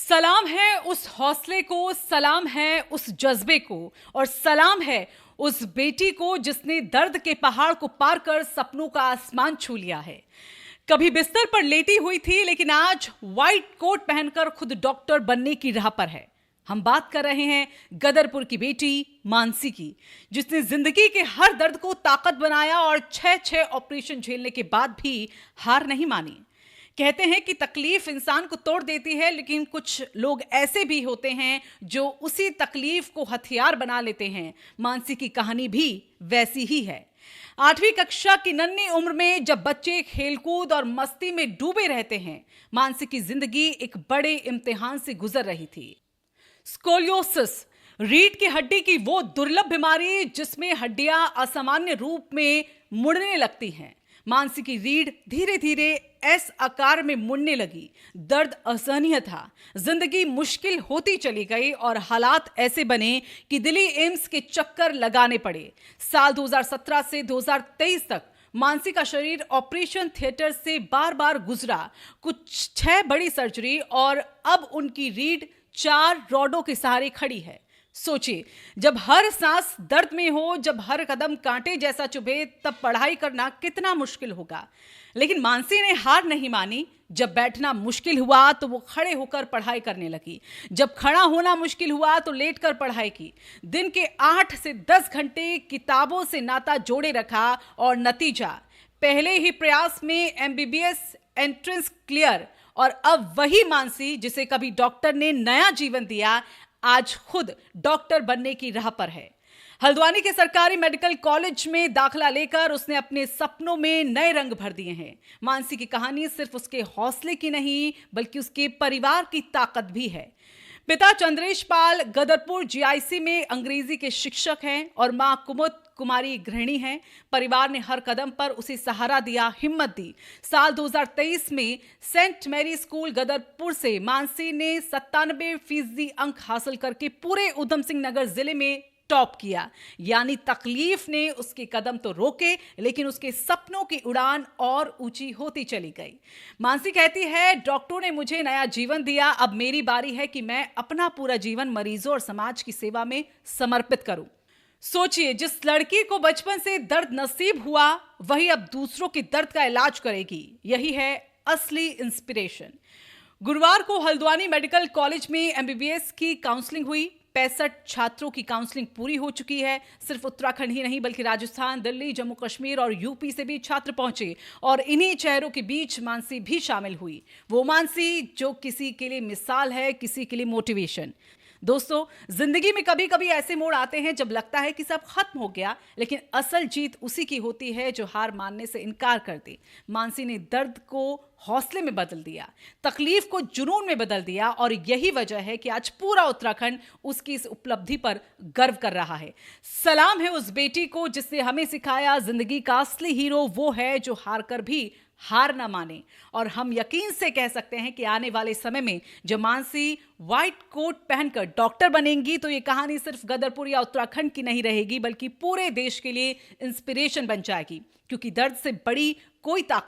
सलाम है उस हौसले को, सलाम है उस जज्बे को और सलाम है उस बेटी को जिसने दर्द के पहाड़ को पार कर सपनों का आसमान छू लिया है। कभी बिस्तर पर लेटी हुई थी लेकिन आज व्हाइट कोट पहनकर खुद डॉक्टर बनने की राह पर है। हम बात कर रहे हैं गदरपुर की बेटी मानसी की, जिसने जिंदगी के हर दर्द को ताकत बनाया और 6 ऑपरेशन झेलने के बाद भी हार नहीं मानी। कहते हैं कि तकलीफ इंसान को तोड़ देती है, लेकिन कुछ लोग ऐसे भी होते हैं जो उसी तकलीफ को हथियार बना लेते हैं। मानसी की कहानी भी वैसी ही है। 8वीं कक्षा की नन्ही उम्र में जब बच्चे खेलकूद और मस्ती में डूबे रहते हैं, मानसी की जिंदगी एक बड़े इम्तिहान से गुजर रही थी। स्कोलियोसिस, रीढ़ की हड्डी की वो दुर्लभ बीमारी जिसमें हड्डियां असामान्य रूप में मुड़ने लगती हैं। मानसी की रीढ़ धीरे धीरे एस आकार में मुड़ने लगी। दर्द असहनीय था, जिंदगी मुश्किल होती चली गई और हालात ऐसे बने कि दिल्ली एम्स के चक्कर लगाने पड़े। साल 2017 से 2023 तक मानसी का शरीर ऑपरेशन थिएटर से बार बार गुजरा। कुछ 6 बड़ी सर्जरी और अब उनकी रीढ़ 4 रॉडों के सहारे खड़ी है। सोचिए, जब हर सांस दर्द में हो, जब हर कदम कांटे जैसा चुभे, तब पढ़ाई करना कितना मुश्किल होगा। लेकिन मानसी ने हार नहीं मानी। जब बैठना मुश्किल हुआ तो वो खड़े होकर पढ़ाई करने लगी। जब खड़ा होना मुश्किल हुआ तो लेटकर पढ़ाई की। दिन के 8 से 10 घंटे किताबों से नाता जोड़े रखा और नतीजा पहले ही प्रयास में एमबीबीएस एंट्रेंस क्लियर। और अब वही मानसी जिसे कभी डॉक्टर ने नया जीवन दिया, आज खुद डॉक्टर बनने की राह पर है। हल्द्वानी के सरकारी मेडिकल कॉलेज में दाखिला लेकर उसने अपने सपनों में नए रंग भर दिए हैं। मानसी की कहानी सिर्फ उसके हौसले की नहीं, बल्कि उसके परिवार की ताकत भी है। पिता चंद्रेश पाल गदरपुर जीआईसी में अंग्रेजी के शिक्षक हैं और मां कुमुद कुमारी गृहिणी हैं। परिवार ने हर कदम पर उसे सहारा दिया, हिम्मत दी। साल 2023 में सेंट मैरी स्कूल गदरपुर से मानसी ने 97% अंक हासिल करके पूरे उधम सिंह नगर जिले में टॉप किया। यानी तकलीफ ने उसके कदम तो रोके, लेकिन उसके सपनों की उड़ान और ऊंची होती चली गई। मानसी कहती है, डॉक्टरों ने मुझे नया जीवन दिया, अब मेरी बारी है कि मैं अपना पूरा जीवन मरीजों और समाज की सेवा में समर्पित करूं। सोचिए, जिस लड़की को बचपन से दर्द नसीब हुआ, वही अब दूसरों के दर्द का इलाज करेगी। यही है असली इंस्पिरेशन। गुरुवार को हल्द्वानी मेडिकल कॉलेज में एमबीबीएस की काउंसलिंग हुई। 65 छात्रों की काउंसलिंग पूरी हो चुकी है। सिर्फ उत्तराखंड ही नहीं, बल्कि राजस्थान, दिल्ली, जम्मू कश्मीर और यूपी से भी छात्र पहुंचे और इन्हीं चेहरों के बीच मानसी भी शामिल हुई। वो मानसी जो किसी के लिए मिसाल है, किसी के लिए मोटिवेशन। दोस्तों, जिंदगी में कभी कभी ऐसे मोड़ आते हैं जब लगता है कि सब खत्म हो गया, लेकिन असल जीत उसी की होती है जो हार मानने से इनकार कर दे। मानसी ने दर्द को हौसले में बदल दिया, तकलीफ को जुनून में बदल दिया और यही वजह है कि आज पूरा उत्तराखंड उसकी इस उपलब्धि पर गर्व कर रहा है। सलाम है उस बेटी को जिसने हमें सिखाया, जिंदगी का असली हीरो वो है जो हार कर भी हार ना माने। और हम यकीन से कह सकते हैं कि आने वाले समय में जब मानसी व्हाइट कोट पहनकर डॉक्टर बनेंगी, तो ये कहानी सिर्फ गदरपुर या उत्तराखंड की नहीं रहेगी, बल्कि पूरे देश के लिए इंस्पिरेशन बन जाएगी। क्योंकि दर्द से बड़ी कोई ताकत